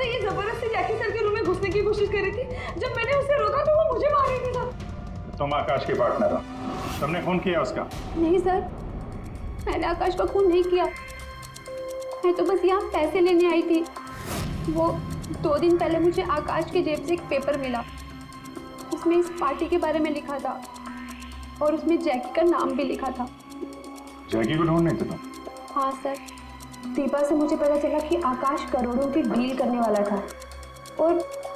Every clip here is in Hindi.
सर ये जबरदस्ती जैकी सर के रूम में घुसने की कोशिश कर रही थी। जब मैंने उसे रोका तो वो मुझे मार रही थी सर। तुम आकाश की पार्टनर हो, तुमने खून किया उसका? नहीं सर, मैंने आकाश का खून नहीं किया। मैं तो बस यहाँ पैसे लेने आई थी। वो 2 दिन पहले मुझे आकाश के जेब से एक पेपर मिला, उसमें इस पार्टी के बारे में लिखा था और उसमें जैकी का नाम भी लिखा था। जैकी को ढूंढ नहीं थे तुम? हाँ सर, दीपा से मुझे पता चला कि आकाश करोड़ों की डील करने वाला था और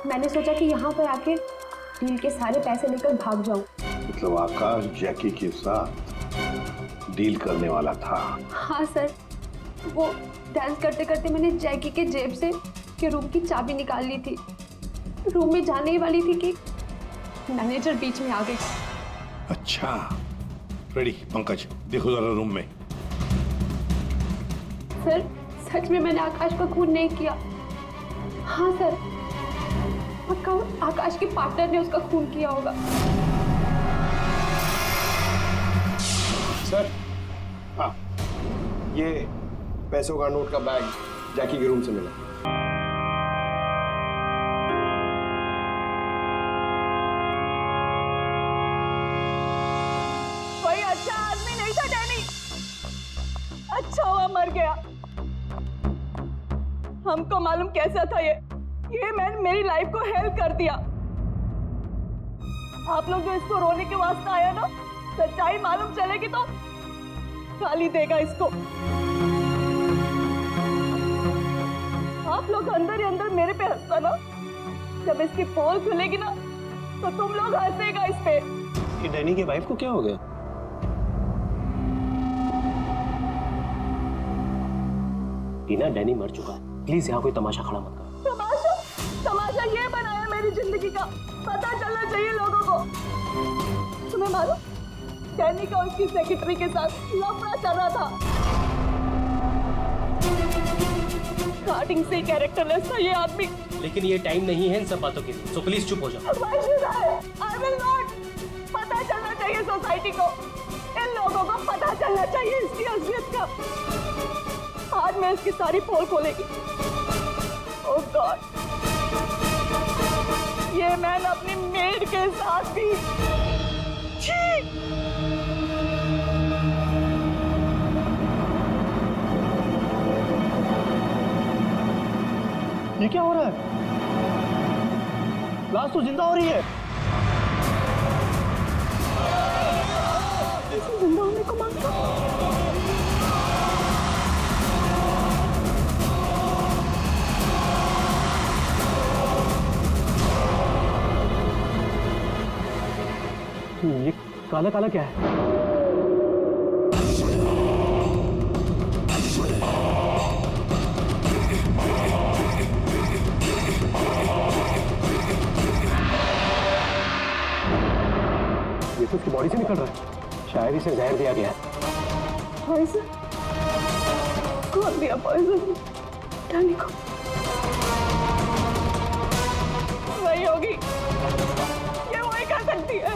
मैंने सोचा कि यहाँ पर आके डील के सारे पैसे लेकर भाग जाऊँ। मतलब आकाश जैकी के साथ डील करने वाला था? हाँ सर, वो डांस करते करते मैंने जैकी के जेब से के रूम की चाबी निकाल ली थी। रूम में जाने ही वाली थी कि मैनेजर बीच में आ गई। अच्छा, रेडी पंकज, देखो जरा रूम में। सर सच में मैंने आकाश का खून नहीं किया। हाँ सर, पक्का आकाश के पार्टनर ने उसका खून किया होगा। सर, हाँ, ये पैसों का नोट का बैग जैकी के रूम से मिला। कोई अच्छा आदमी नहीं था डैनी, अच्छा हुआ मर गया। हमको मालूम कैसा था ये मैन मेरी लाइफ को हेल्प कर दिया। आप लोग जो इसको रोने के वास्ते आया ना, सच्चाई मालूम चलेगी तो गाली देगा इसको। आप लोग अंदर ही अंदर मेरे पे हंसता ना, जब इसकी पोल खुलेगी ना तो तुम लोग हंसेगा इस पे। ये डैनी के वाइफ को क्या हो गया? टीना, डैनी मर चुका है, प्लीज यहाँ कोई तमाशा खड़ा मत करो। तमाशा ये बनाया मेरी जिंदगी का, पता चलना चाहिए लोगों को। तुम्हें मालूम, डैनी का उसकी सेक्रेटरी के साथ लफड़ा चल रहा था। स्टार्टिंग से कैरेक्टरलेस था ये आदमी। लेकिन ये टाइम नहीं है इन सब बातों के लिए, सो प्लीज चुप हो जाओ। Why should I? I will not. पता चलना चाहिए सोसाइटी को, इन लोगों को पता चलना चाहिए इसकी असलियत का। आज मैं इसकी सारी पोल खोलेगी। Oh God, ये मैन अपनी मेड के साथ भी। ये क्या हो रहा है? लाश तो जिंदा हो रही है। जिंदा होने को मांगता। ये काला काला क्या है? ये तो उसकी बॉडी से निकल रहा है, शायद इसे जहर दिया गया है। पॉइजन? कौन दिया पॉइजन? डैनी को। वही होगी, ये वही कर सकती है।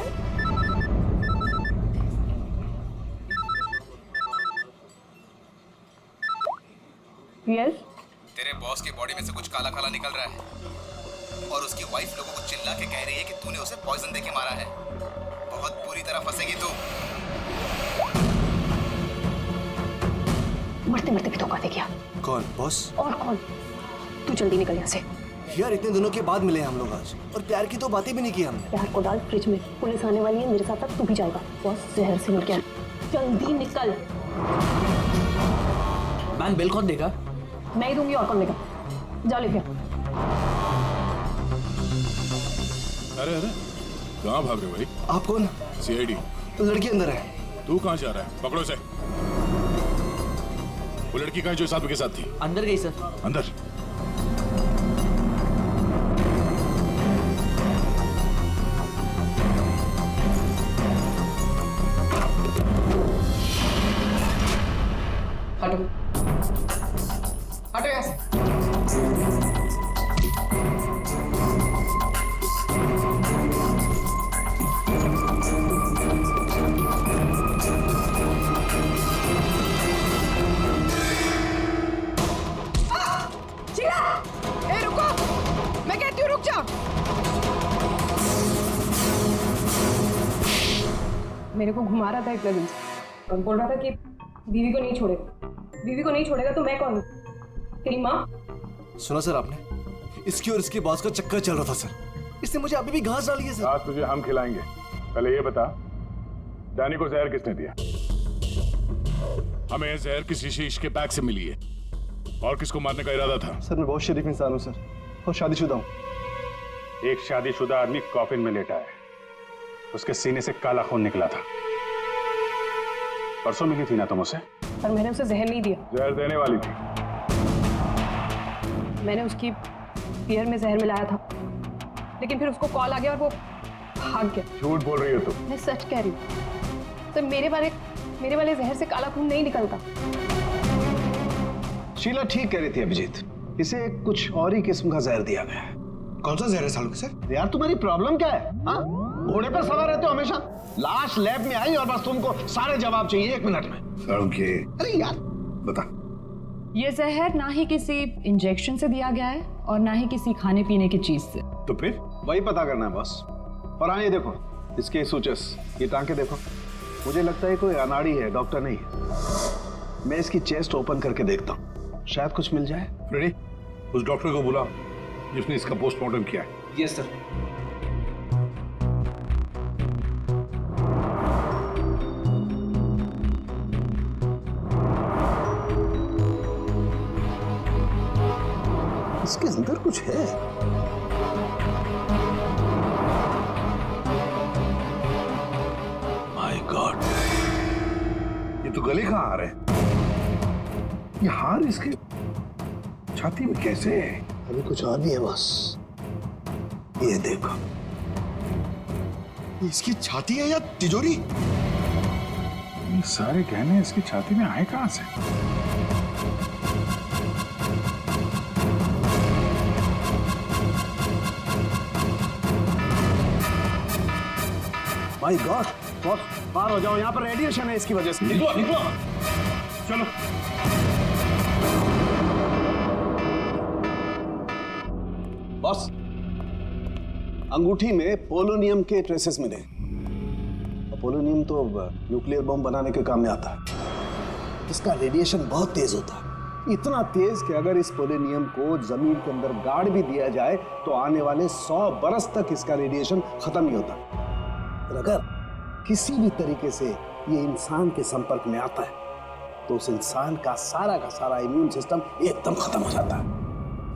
यस? तेरे बॉस की बॉडी में से कुछ काला काला निकल रहा है और उसकी वाइफ लोगों को चिल्ला के कह रही है कि तूने उसे पॉइजन देके मारा है। बहुत बुरी तरह फंसेगी तू। मरते मरते भी धोखा दे गया। कौन बॉस? और कौन? तू जल्दी निकल यहाँ से। यार इतने दिनों के बाद मिले हम लोग आज, और प्यार की तो बातें भी नहीं की हमने। प्यार को डाल फ्रिज में, पुलिस आने वाली है, मेरे साथ साथ तू भी जाएगा। बॉस जहर से मिल गया, जल्दी निकल। मैन बिल कौन देगा? मैं ही दूंगी, और कौन देगा? जाओ लेके। अरे अरे, कहाँ भाग रहे हो भाई? आप कौन? सीआईडी। तो लड़की अंदर है। तू कहाँ जा रहा है? पकड़ो से। वो लड़की कहाँ जो साथ के साथ थी? अंदर गई सर। अंदर? हटो हटो यहाँ से। ए रुको। रुक जा। मेरे को घुमा रहा था एक लगन से और बोल रहा था कि बीवी को नहीं छोड़ेगा, बीवी को नहीं छोड़ेगा तो मैं कौन हूँ? तेरी माँ? सुना सर आपने, इसकी और इसके बॉस का चक्कर चल रहा था सर। इसने मुझे अभी भी घास डाली है सर। आज तुझे हम खिलाएंगे। पहले ये बता, डैनी को जहर किसने दिया? हमें जहर किसी शीश के बैग से मिली है। और किसको मारने का इरादा था? सर मैं बहुत शरीफ इंसान हूँ सर, और शादीशुदा हूँ। एक शादीशुदा आदमी कॉफिन में लेटा है, उसके सीने से काला खून निकला था। परसों मिली थी ना तुम उसे? पर मैंने उसे जहर नहीं दिया। जहर देने वाली थी। मैंने उसकी बियर में जहर मिलाया था, लेकिन फिर उसको कॉल आ गया और वो भाग गया। झूठ बोल रही हो तुम। मैं सच कह रही हूँ। तो मेरे वाले जहर से काला खून नहीं निकलता। शीला ठीक कह रही थी अभिजीत, इसे कुछ और ही किस्म का जहर दिया गया है। कौन सा जहर है सालों के सर? यार तुम्हारी प्रॉब्लम क्या है? हाँ, घोड़े पर सवार रहते हो हमेशा। लाश लैब में आई और बस तुमको सारे जवाब चाहिए 1 मिनट में। अरे यार बता। ये जहर ना ही किसी इंजेक्शन से दिया गया है और ना ही किसी खाने पीने की चीज से। तो फिर वही पता करना है बॉस। और हाँ, ये देखो इसके सूचस, ये टांके देखो। मुझे लगता है कोई अनाड़ी है, डॉक्टर नहीं है। मैं इसकी चेस्ट ओपन करके देखता हूँ, शायद कुछ मिल जाए। रेडी? उस डॉक्टर को बुलाओ जिसने इसका पोस्टमार्टम किया है। Yes sir. इसके अंदर कुछ है। माय गॉड, ये तो गले कहाँ आ रहे हैं? ये हार इसके छाती में कैसे है? अभी कुछ और भी है बस। ये देखो, इसकी छाती है या तिजोरी? ये सारे गहने इसकी छाती में आए कहाँ से? माय गॉड, बहुत पार हो जाओ, यहाँ पर रेडिएशन है इसकी वजह से। निकलो निकलो, चलो। बॉस, अंगूठी में पोलोनियम के ट्रेसेस मिले। पोलोनियम तो न्यूक्लियर बम बनाने के काम में आता है। इसका रेडिएशन बहुत तेज होता है, इतना तेज कि अगर इस पोलोनियम को जमीन के अंदर गाड़ भी दिया जाए तो आने वाले 100 बरस तक इसका रेडिएशन खत्म नहीं होता। और अगर किसी भी तरीके से ये इंसान के संपर्क में आता है तो उस इंसान का सारा इम्यून सिस्टम एकदम खत्म हो जाता है।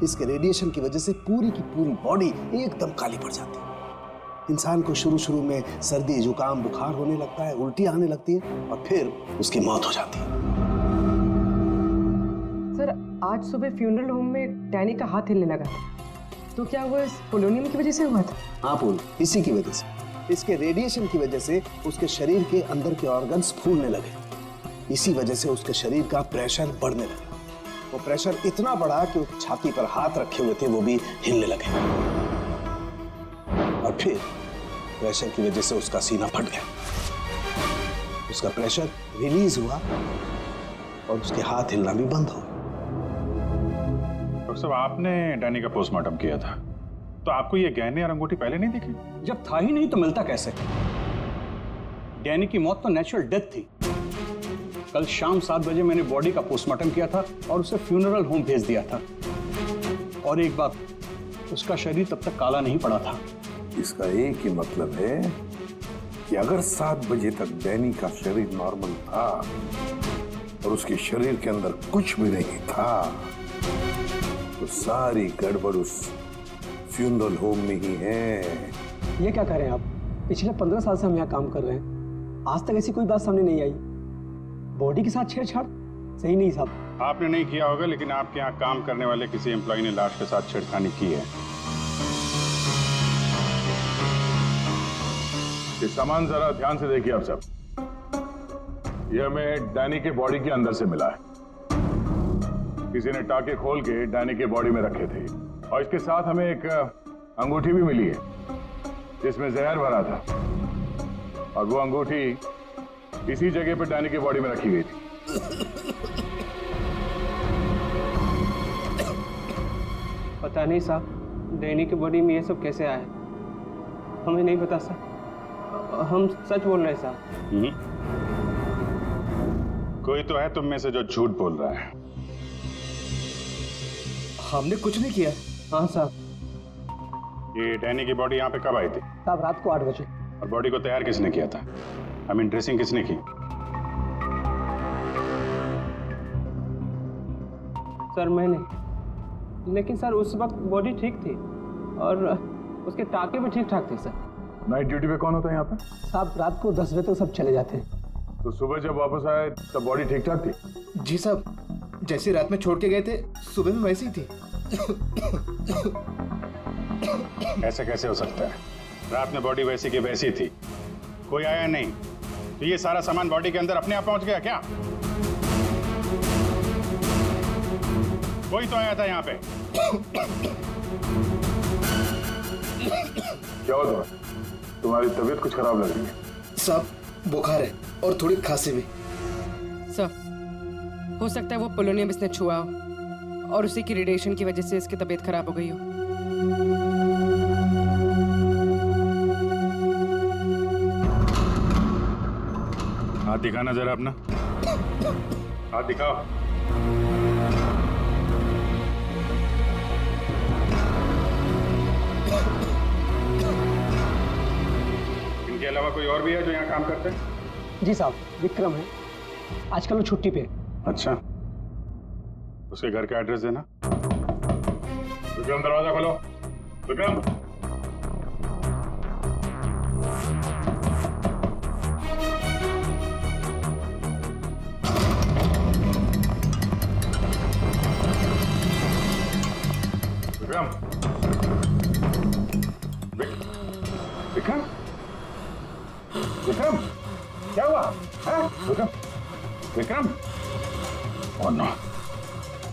इसके रेडिएशन की वजह से पूरी की पूरी बॉडी एकदम काली पड़ जाती है। इंसान को शुरू में सर्दी, जुकाम, बुखार होने लगता है, उल्टी आने लगती है और फिर उसकी मौत हो जाती है। सर, आज सुबह फ्यूनरल होम में डैनी का हाथ हिलने लगा था, तो क्या वो इस पोलोनियम की वजह से हुआ था? हाँ पूल, इसी की वजह से, इसके रेडिएशन की वजह से उसके शरीर के अंदर के ऑर्गन्स फूलने लगे। इसी वजह से उसके शरीर का प्रेशर बढ़ने लगा। वो प्रेशर इतना बढ़ा कि उसकी छाती पर हाथ रखे हुए थे वो भी हिलने लगे। और फिर प्रेशर की वजह से उसका सीना फट गया, उसका प्रेशर रिलीज हुआ और उसके हाथ हिलना भी बंद हो गया। डॉक्टर साहब, आपने डैनी का पोस्टमार्टम किया था, तो आपको ये गहने और अंगूठी पहले नहीं दिखी? जब था ही नहीं तो मिलता कैसे? डैनी की मौत तो नेचुरल डेथ थी। कल शाम 7 बजे मैंने बॉडी का पोस्टमार्टम किया था और उसे फ्यूनरल होम भेज दिया था। और एक बात, उसका शरीर तब तक काला नहीं पड़ा था। इसका एक ही मतलब है कि अगर 7 बजे तक डैनी का शरीर नॉर्मल था और उसके शरीर के अंदर कुछ भी नहीं था तो सारी गड़बड़ उस फ्यूनरल होम में ही है। ये क्या कह रहे हैं आप? पिछले 15 साल से हम यहाँ काम कर रहे हैं, आज तक ऐसी कोई बात सामने नहीं आई। बॉडी के साथ छेड़छाड़ सही नहीं साहब। आपने नहीं किया होगा, लेकिन आपके यहाँ काम करने वाले किसी एम्प्लॉय ने लाश के साथ छेड़खानी की है। ये सामान जरा ध्यान से देखिए आप सब। ये हमें डैनी के बॉडी के अंदर से मिला है। किसी ने टाके खोल के डैनी के बॉडी में रखे थे और इसके साथ हमें एक अंगूठी भी मिली है जिसमें जहर भरा था, और वो अंगूठी इसी जगह पे डैनी की बॉडी में रखी गई थी। पता नहीं साहब, डैनी की बॉडी में ये सब कैसे आया? हमें नहीं पता सर, हम सच बोल रहे हैं साहब। कोई तो है तुम में से जो झूठ बोल रहा है। हमने कुछ नहीं किया। हाँ साहब। ये डैनी की बॉडी यहाँ पे कब आई थी? साहब रात को 8 बजे। और बॉडी को तैयार किसने किया था? आई मीन ड्रेसिंग किसने की? सर मैंने, लेकिन सर उस वक्त बॉडी ठीक थी और उसके टाके भी ठीक ठाक थे सर। नाइट ड्यूटी पे कौन होता है यहाँ पे? साहब रात को 10 बजे तक सब चले जाते हैं। तो सुबह जब वापस आए तब बॉडी ठीक ठाक थी? जी साहब, जैसे रात में छोड़ के गए थे सुबह में वैसी ही थी। ऐसे कैसे हो सकता है? रात में बॉडी वैसी की वैसी थी, कोई आया नहीं, तो ये सारा सामान बॉडी के अंदर अपने आप पहुंच गया क्या? कोई तो आया था यहाँ पे। क्या हुआ तुम्हारी तबीयत कुछ खराब लग रही है? साहब बुखार है और थोड़ी खांसी भी। सर हो सकता है वो पोलोनियम इसने छुआ हो और उसी की रेडिएशन की वजह से इसकी तबीयत खराब हो गई हो। हाथ दिखाना जरा अपना, हाथ दिखाओ। इनके अलावा कोई और भी है जो यहाँ काम करते हैं? जी साहब, विक्रम है, आजकल वो छुट्टी पे है। अच्छा, उसके घर का एड्रेस देना। विक्रम दरवाजा खोलो। विक्रम, विक्रम, विक्रम, विक्रम, क्या हुआ? विक्रम, विक्रम, ओह नो,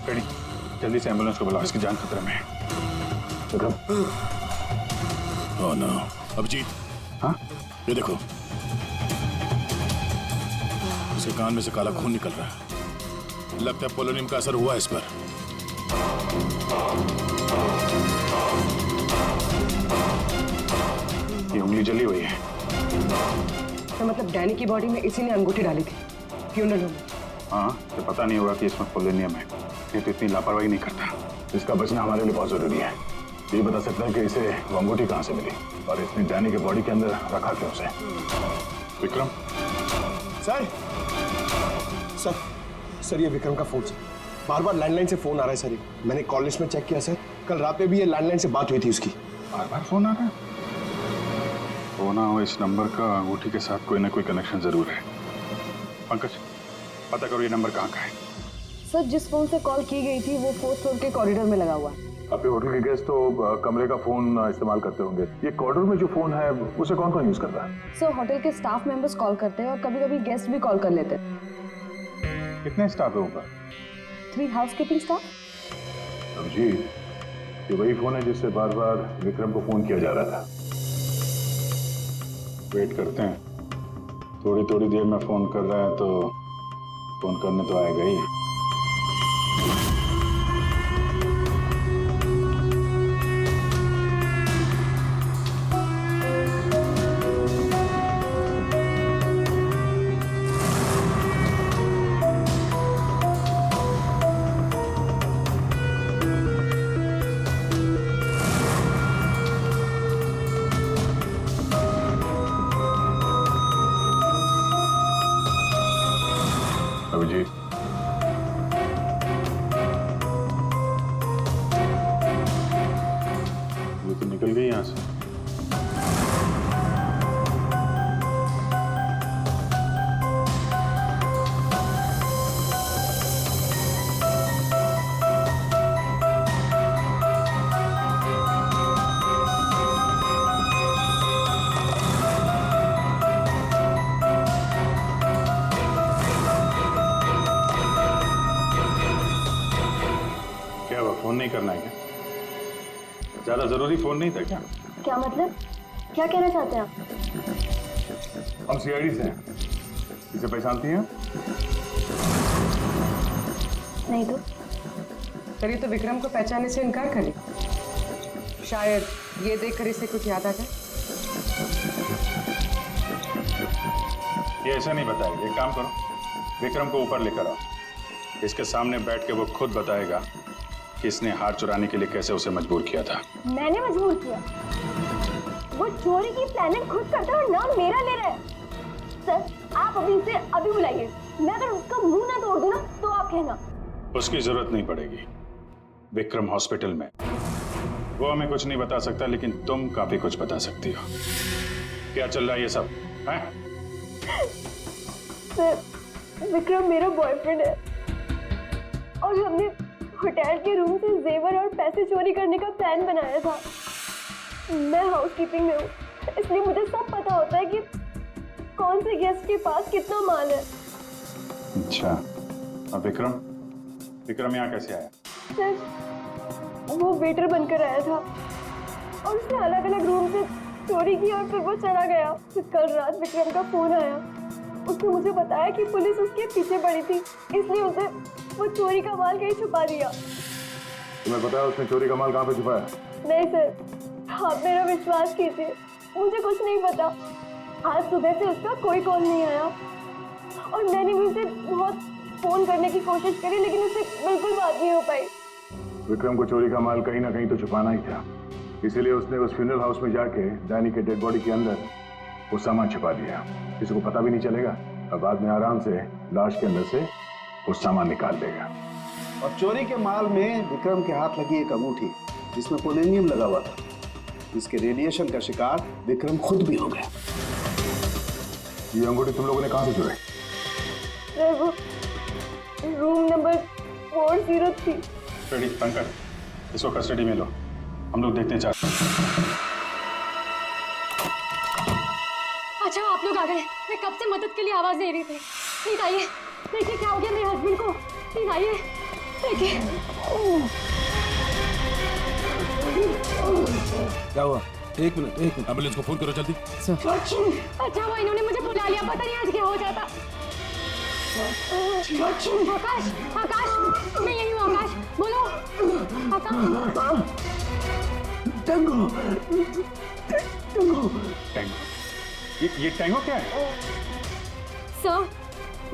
कड़ी, जल्दी से एम्बुलेंस को बुलाओ, इसकी जान खतरे में है। विक्रम, ओह नो, अभिजीत, हाँ? ये देखो, इसके कान में से काला खून निकल रहा है। लगता है पोलोनियम का असर हुआ इस पर। ये उंगली जली हुई है। तो मतलब डैनी की बॉडी में इसी ने अंगूठी डाली थी फ्यूनरल होम में। हाँ, तो पता नहीं होगा कि इसमें पोलोनियम है। ये तो इतनी लापरवाही नहीं करता। इसका बचना हमारे लिए बहुत जरूरी है। ये बता सकते हैं कि इसे वो अंगूठी कहाँ से मिली और इसने डैनी के बॉडी के अंदर रखा क्यों उसे? विक्रम, सर सर सर ये विक्रम का फोन सर, बार बार लैंडलाइन से फोन आ रहा है सर। मैंने कॉल लिस्ट में चेक किया सर, कल रात में भी ये लैंडलाइन से बात हुई थी उसकी। बार बार फोन आ रहा है। होना हो इस नंबर का अंगूठी के साथ कोई ना कोई कनेक्शन जरूर है। पंकज, पता करो ये नंबर कहाँ का है। सर जिस फोन से कॉल की गई थी वो 4th फ्लोर के कॉरिडोर में लगा हुआ है। आपके होटल के गेस्ट तो कमरे का फोन इस्तेमाल करते होंगे। ये कॉरिडोर में जो फोन है उसे कौन कौन यूज करता है? सर होटल के स्टाफ मेंबर्स कॉल करते हैं और कभी कभी गेस्ट भी कॉल कर लेते हैं। कितने स्टाफ है ऊपर? 3 हाउसकीपिंग स्टाफ। अभिजीत, ये वही फोन है जिससे बार बार विक्रम को फोन किया जा रहा था। वेट करते हैं, थोड़ी थोड़ी देर में फोन कर रहा है तो फोन करने तो आएगा ही। अभिजीत, ये तो निकल गई यहाँ से। फोन नहीं करना है क्या? ज्यादा जरूरी फोन नहीं था क्या? क्या मतलब? क्या कहना चाहते हैं आप? हम सीआईडी से हैं। इसे पहचानती हैं? नहीं तो। सर ये तो विक्रम को पहचानने से इनकार करे। शायद ये देखकर इसे कुछ याद आ जाए। ये ऐसा नहीं बताएगा। एक काम करो, विक्रम को ऊपर लेकर आओ। इसके सामने बैठ के वो खुद बताएगा कि इसने हार चुराने के लिए कैसे उसे मजबूर किया था। मैंने मजबूर किया? वो चोरी की प्लानिंग खुद करता है और नाम मेरा ले रहा है। सर आप अभी इसे अभी बुलाइए। मैं अगर उसका मुंह ना तोड़ दूं ना तो आप कहना। उसकी जरूरत नहीं पड़ेगी। विक्रम हॉस्पिटल में, वो हमें कुछ नहीं बता सकता, लेकिन तुम काफी कुछ बता सकती हो। क्या चल रहा है ये सब है? सर विक्रम मेरा बॉयफ्रेंड है और हमने होटल के रूम से जेवर और पैसे चोरी करने का प्लान बनाया था। मैं हाउसकीपिंग में हूँ, इसलिए मुझे सब पता होता है कि कौन से गेस्ट के पास कितना माल है। अच्छा, अब विक्रम यहाँ कैसे आया? सर वो वेटर बनकर आया था और उसने अलग अलग रूम से चोरी की और फिर वो चला गया। फिर कल रात विक्रम का फोन आया। उसने मुझे बताया कि पुलिस उसके पीछे पड़ी थी, इसलिए उसे वो चोरी का माल कहीं छुपा दिया। तुम्हें पता है उसने चोरी का माल कहाँ पे छुपाया? नहीं सर, आप मेरा विश्वास कीजिए, मुझे कुछ नहीं पता। आज सुबह से उसका कोई कॉल नहीं आया और मैंने भी उसे बहुत फोन करने की कोशिश करी, लेकिन उससे बिल्कुल बात नहीं हो पाई। विक्रम को चोरी का माल कहीं ना कहीं तो छुपाना ही था, इसीलिए उसने उस फ्यूनरल हाउस में जाके डैनी के डेड बॉडी के अंदर वो सामान छुपा दिया। किसी को पता भी नहीं चलेगा और बाद में आराम से लाश के अंदर से वो सामान निकाल देगा। और चोरी के माल में विक्रम के हाथ लगी एक अंगूठी जिसमें पोलोनियम लगा हुआ था। इसके रेडिएशन का शिकार विक्रम खुद भी हो गया। ये अंगूठी तुम लोगों ने कहाँ से चुराई? सर वो रूम नंबर 403। रेडी पंकज, इसको कस्टडी में लो, हम लोग देखते हैं। चार अच्छा आप लोग आ गए। मैं कब से मदद के लिए आवाज दे रही थी। प्लीज आइए, देखिए क्या हो गया मेरे हस्बैंड को। प्लीज आइए, देखिए। क्या हुआ? एक मिनट एम्बुलेंस को फोन करो जल्दी। अच्छा वो इन्होंने मुझे बुला लिया, पता नहीं आज क्या हो जाता। आकाश मैं यही हूँ। आकाश बोलो। आकाश। टैंगो। ये टैंगो क्या है? सर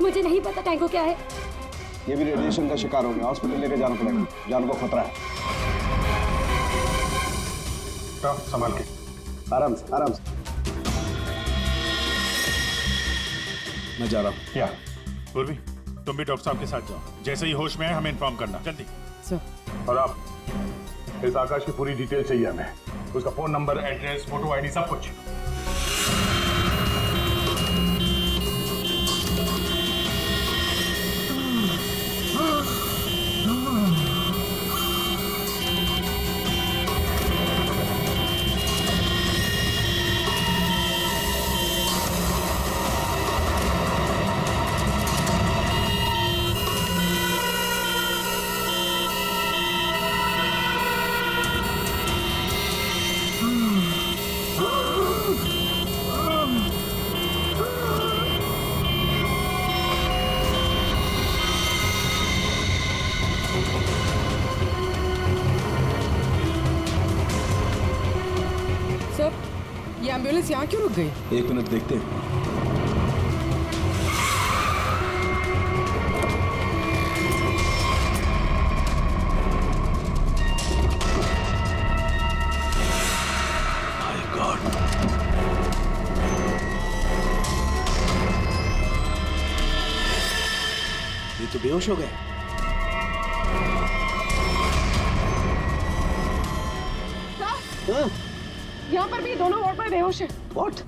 मुझे नहीं पता टैंगो क्या है। ये भी रेडिएशन का शिकार हो गया, हॉस्पिटल लेके जाना पड़ेगा, जान को खतरा है। संभाल के, आराम से आराम से। मैं जा रहा हूँ। क्या पूर्वी, तुम भी डॉक्टर साहब के साथ जाओ। जैसे ही होश में आए हमें इन्फॉर्म करना जल्दी। सर और आप इस आकाश की पूरी डिटेल चाहिए हमें, उसका phone number, address, photo ID, सब कुछ। ये एम्बुलेंस यहाँ क्यों रुक गई? एक मिनट देखते हैं। My God. ये तो बेहोश हो गए। यहाँ पर भी दोनों वार्ड में बेहोश है। What?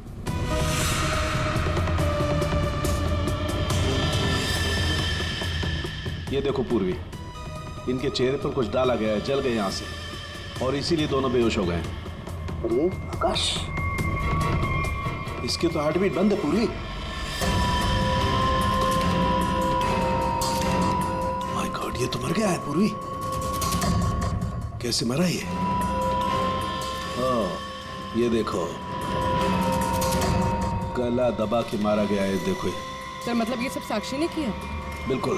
ये देखो पूर्वी, इनके चेहरे पर कुछ डाला गया है, जल गए यहाँ से, और इसीलिए दोनों बेहोश हो गए। अरे आकाश, इसके तो हार्ट बीट बंद है पूर्वी। माय गॉड, ये तो मर गया है पूर्वी। कैसे मरा ये? ये देखो, गला दबा के मारा गया है। देखो ये। सर मतलब ये सब साक्षी ने किया? बिल्कुल।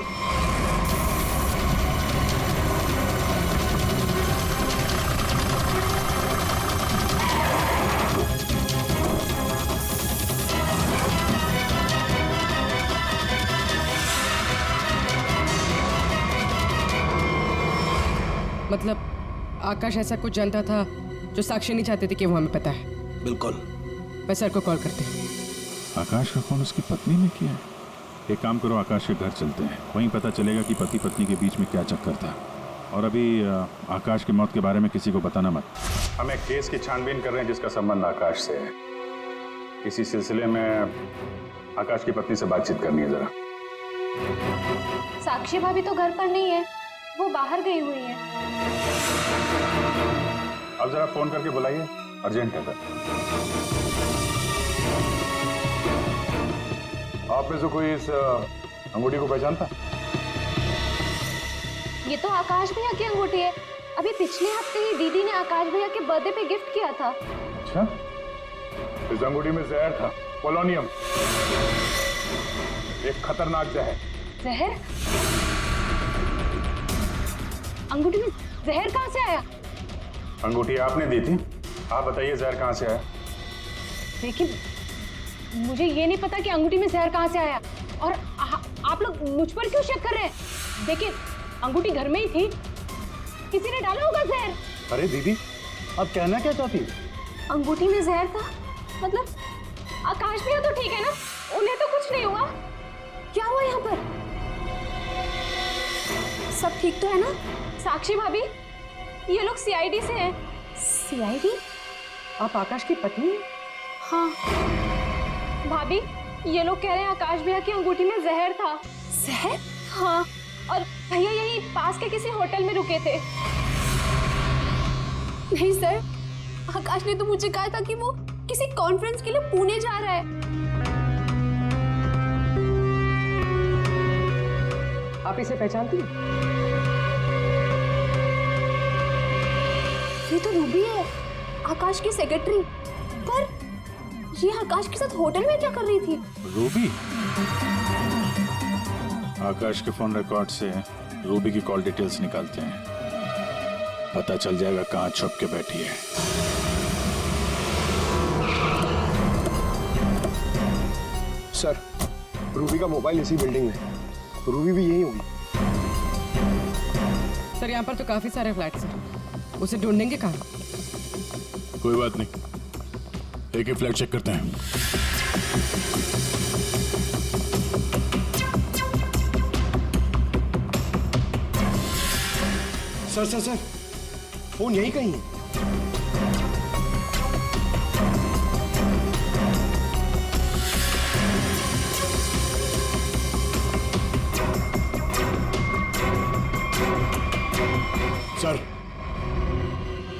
आकाश ऐसा कुछ जानता था जो साक्षी नहीं चाहते थे कि वो हमें पता है। बिल्कुल। मैं सर को कॉल करते हैं। आकाश का फोन उसकी पत्नी ने किया है। एक काम करो, आकाश के घर चलते हैं, वहीं पता चलेगा कि पति पत्नी के बीच में क्या चक्कर था। और अभी आकाश की मौत के बारे में किसी को बताना मत। हम एक केस की छानबीन कर रहे हैं जिसका संबंध आकाश से है। इसी सिलसिले में आकाश की पत्नी से बातचीत करनी है जरा। साक्षी भाभी तो घर पर नहीं है, वो बाहर गई हुई है। अब जरा फोन करके बुलाइए, अर्जेंट है। आप में से कोई इस अंगूठी को पहचानता? ये तो आकाश भैया की अंगूठी है। अभी पिछले हफ्ते ही दीदी ने आकाश भैया के बर्थडे पे गिफ्ट किया था। अच्छा, इस अंगूठी में जहर था, पोलोनियम, एक खतरनाक जहर। जहर? अंगूठी में जहर कहाँ से आया? अंगूठी आपने दी थी, आप बताइए जहर कहाँ से आया? देखिए, मुझे ये नहीं पता कि अंगूठी में जहर कहाँ से आया, और आप लोग मुझ पर क्यों शक कर रहे हैं? देखिए, अंगूठी घर में ही थी, किसी ने डाला होगा जहर। अरे दीदी, आप कहना क्या चाहती हैं? अंगूठी में जहर था, मतलब आकाश भैया तो ठीक है ना, उन्हें तो कुछ नहीं हुआ। क्या हुआ यहाँ पर? सब ठीक तो है ना? साक्षी भाभी, ये लोग सीआईडी से हैं। सीआईडी? आप आकाश की पत्नी हैं? हाँ भाभी, ये लोग कह रहे हैं आकाश भैया की अंगूठी में जहर था। जहर? हाँ, और भैया यही पास के किसी होटल में रुके थे। नहीं सर, आकाश ने तो मुझे कहा था कि वो किसी कॉन्फ्रेंस के लिए पुणे जा रहा है। आप इसे पहचानती हैं? ये तो रूबी है, आकाश की सेक्रेटरी। पर ये आकाश के साथ होटल में क्या कर रही थी? रूबी? आकाश के फोन रिकॉर्ड से रूबी की कॉल डिटेल्स निकालते हैं, पता चल जाएगा कहाँ छुप के बैठी है। सर, रूबी का मोबाइल इसी बिल्डिंग में है, रूबी भी यही होगी। सर, यहाँ पर तो काफी सारे फ्लैट्स हैं, उसे ढूंढेंगे कहाँ? कोई बात नहीं, एक ही फ्लैट चेक करते हैं। सर सर सर, फोन यही कहीं है। सर,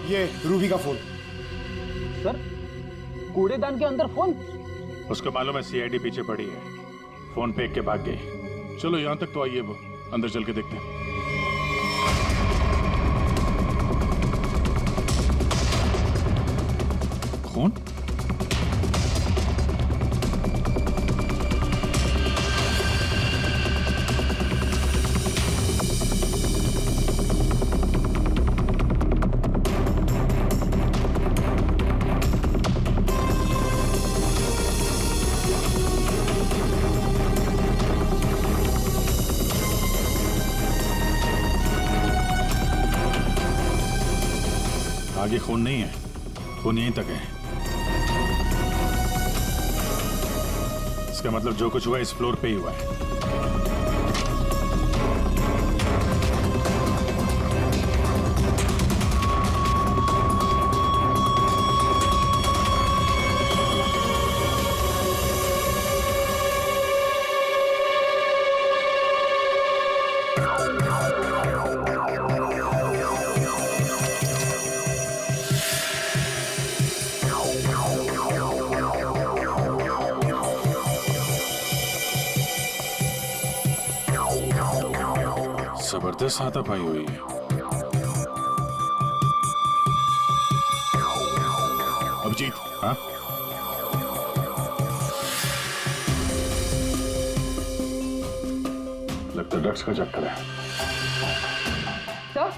ये रूबी का फोन। सर, कूड़ेदान के अंदर फोन? उसको मालूम है सीआईडी पीछे पड़ी है, फोन फेंक के भाग गई। चलो यहां तक तो आइए, वो अंदर चल के देखते हैं। कौन? आगे खून नहीं है, खून यहीं तक है। इसका मतलब जो कुछ हुआ इस फ्लोर पे ही हुआ है। जबरदस्त हाथापाई हुई है। अभिजीत, हाँ? लगता है ड्रग्स का चक्कर है। सर,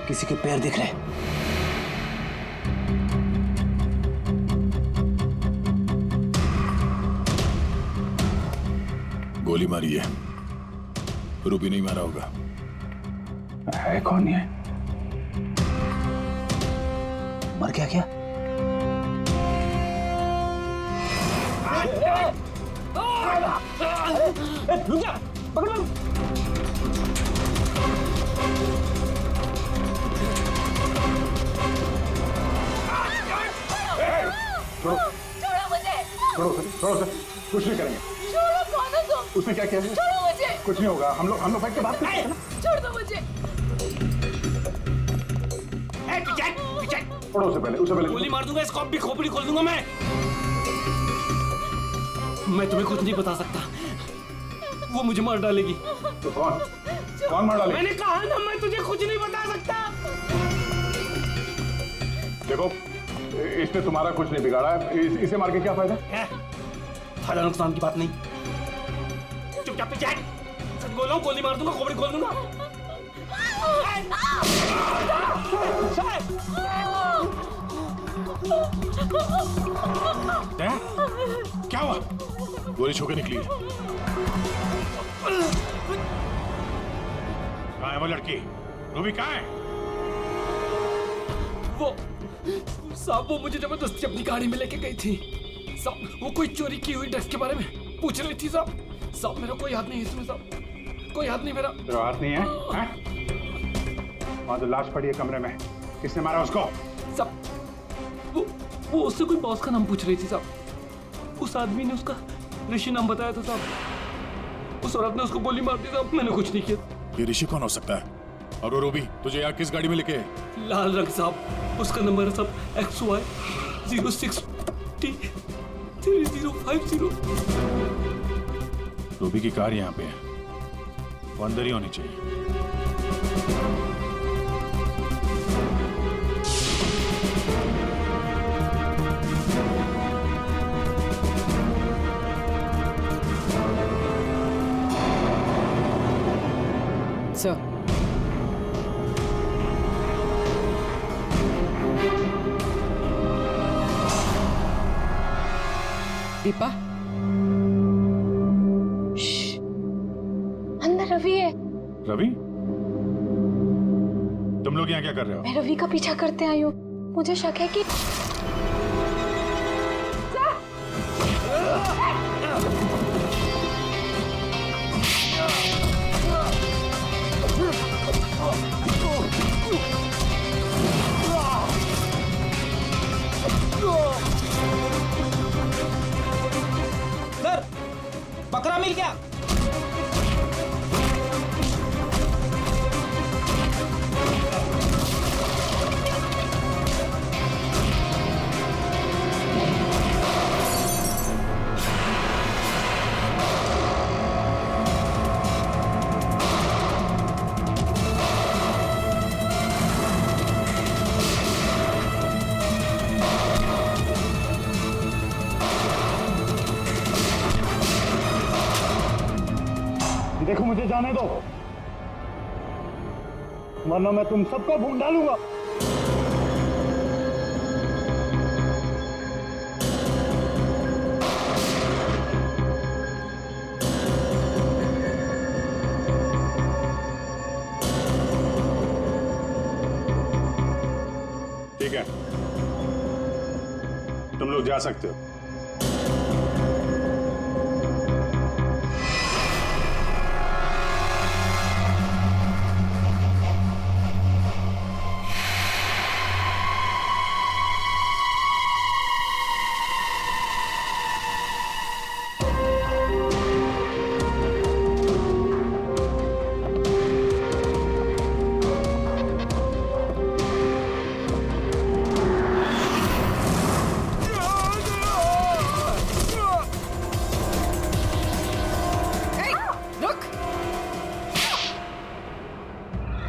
किसी के पैर दिख रहे। गोली मारी है, रूबी नहीं मारा होगा। है कौन ये? मर गया क्या? रुक जा, पकड़। छोड़ो मुझे। छोड़ो सर, कुछ नहीं करेंगे। छोड़ो, कौन हो तुम? उसने क्या किया है? छोड़ो मुझे। कुछ नहीं होगा, हम लोग बैठ के बात करते हैं ना। छोड़ दो मुझे। छोड़ो उसे पहले गोली मार दूंगा, इसको भी खोपड़ी खोल दूंगा मैं तुम्हें कुछ नहीं बता सकता, वो मुझे मार डालेगी। तो कौन मार डालेगा? मैंने कहा ना, मैं तुझे कुछ नहीं बता सकता। देखो, इसने तुम्हारा कुछ नहीं बिगाड़ा है, इसे मार के क्या फायदा? फायदा नुकसान की बात नहीं, चुपचाप पीछे हट। सच बोल रहा हूँ, गोली मार दूंगा, खोपड़ी खोल दूंगा। क्या हुआ? गोली छू के निकली है। कहाँ है वो लड़की? रूबी कहाँ है? वो साहब, वो मुझे जबरदस्ती अपनी गाड़ी में लेके गई थी साहब। वो कोई चोरी की हुई ड्रग्स के बारे में पूछ रही थी साहब। मेरा कोई हाथ नहीं है इसमें साहब, कोई हाथ नहीं मेरा। तेरा हाथ नहीं है? वहाँ तो लाश पड़ी है कमरे में, किसने मारा उसको? साहब, वो उससे कोई बॉस का नाम पूछ रही थी साहब। उस आदमी ने उसका ऋषि नाम बताया था साहब। उस औरत ने उसको गोली मार दी साहब, मैंने कुछ नहीं किया। ये ऋषि कौन हो सकता है? और वो रूबी तुझे यहाँ किस गाड़ी में लेके? लाल रंग साहब, उसका नंबर है साहब XY 06T3050। रूबी की कार यहाँ पे है, वो अंदर ही होनी चाहिए। सर, दीपा, अंदर रवि है। रवि, तुम लोग यहाँ क्या कर रहे हो? मैं रवि का पीछा करते आई हूँ, मुझे शक है कि सर, बकरा मिल गया। देखो, मुझे जाने दो, वरना मैं तुम सबको भून डालूंगा। ठीक है, तुम लोग जा सकते हो।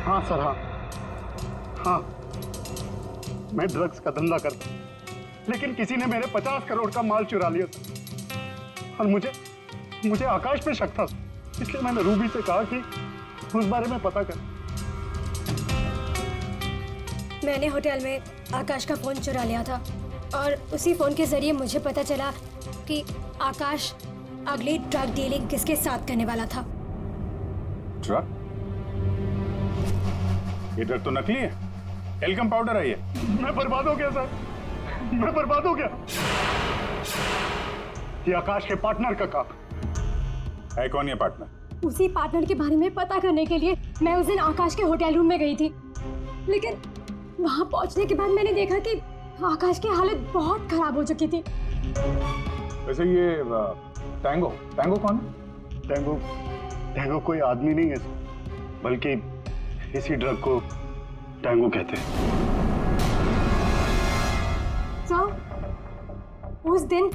हाँ सर, हाँ, मैं ड्रग्स का धंधा करता हूँ, लेकिन किसी ने मेरे 50 करोड़ का माल चुरा लिया था और मुझे आकाश पे शक था, इसलिए मैंने रूबी से कहा कि उस बारे में पता कर। मैंने होटल में आकाश का फ़ोन चुरा लिया था और उसी फ़ोन के ज़रिए मुझे पता चला कि आकाश अगली ड्रग डीलिंग किसके साथ करने वाला था। ड्रग? ये ड्रग तो नकली है, एल्कम पाउडर है ये। मैं बर्बाद हो गया सर, मैं बर्बाद हो गया। ये आकाश के पार्टनर का काम है। कौन ये पार्टनर? उसी पार्टनर के बारे में पता करने के लिए मैं उस दिन आकाश के होटल रूम में गई थी, लेकिन वहां पहुंचने के बाद मैंने देखा कि आकाश की हालत बहुत खराब हो चुकी थी। वैसे ये टैंगो कौन है? टैंगो कोई आदमी नहीं है बल्कि इसी ड्रग को टैंगो कहते हैं। उस दिन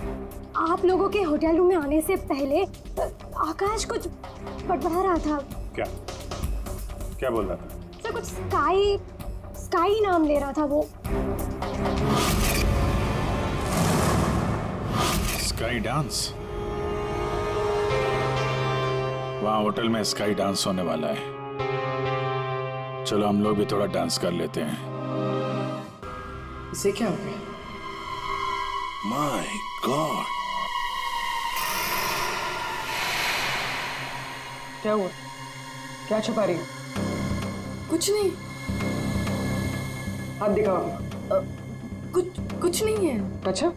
आप लोगों के होटल रूम में आने से पहले आकाश कुछ बड़बड़ा रहा था। क्या बोल रहा था? सर कुछ स्काई नाम ले रहा था वो। Sky dance? वहां होटल में स्काई डांस होने वाला है। चलो हम लोग भी थोड़ा डांस कर लेते हैं। इसे क्या हो गया? माय गॉड, क्या हुआ? क्या छुपा रही हो? कुछ नहीं। हाथ दिखाओ। कुछ नहीं है। अच्छा,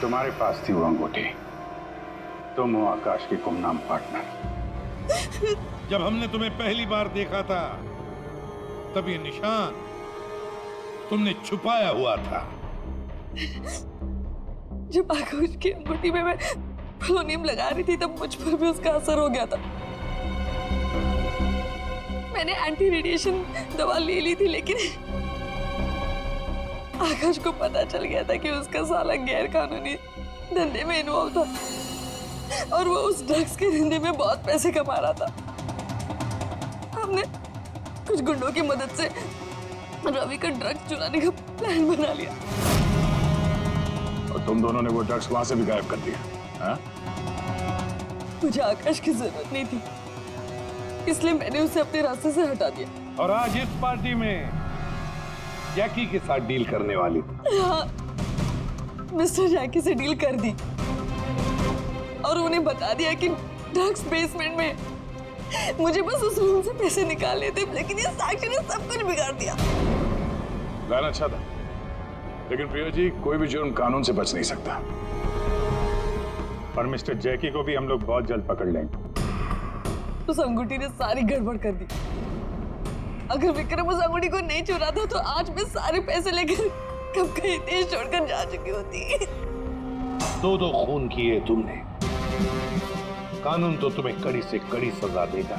तुम्हारे पास थी वो अंगूठी, तुम हो आकाश की गुमनाम पार्टनर। जब हमने तुम्हें पहली बार देखा था तब ये निशान तुमने छुपाया हुआ था। जब आकाश की अंगूठी में मैं पोलोनियम लगा रही थी तब मुझ पर भी उसका असर हो गया था। मैंने एंटी रेडिएशन दवा ले ली थी, लेकिन आकाश को पता चल गया था कि उसका साला गैर कानूनी धंधे में इन्वॉल्व था और वो उस ड्रग्स के धंधे में बहुत पैसे कमा रहा था। हमने कुछ गुंडों की मदद से रवि का ड्रग्स चुराने का प्लान बना लिया। और तुम दोनों ने वो ड्रग्स वहां से भी गायब कर दिया, हाँ? मुझे आकाश की जरूरत नहीं थी, इसलिए मैंने उसे अपने रास्ते से हटा दिया। और आज इस पार्टी में जैकी के साथ डील करने वाली थी। हाँ, मिस्टर जैकी से डील कर दी और उन्हें बता दिया कि ड्रग्स बेसमेंट में। मुझे बस उस रूम से पैसे निकालने थे, लेकिन ये साक्षी ने सब कुछ बिगाड़ दिया। प्लान अच्छा था, लेकिन प्रिया जी, कोई भी जुर्म कानून से बच नहीं सकता। और मिस्टर जैकी को भी हम लोग बहुत जल्द पकड़ लेंगे। उस अंगूठी ने सारी गड़बड़ कर दी। अगर विक्रम उस अंगूठी को नहीं चुराता तो आज मैं सारे पैसे लेकर कब कहीं देश छोड़कर जा चुकी होती। दो खून किए तुमने, कानून तो तुम्हें कड़ी से कड़ी सजा देगा।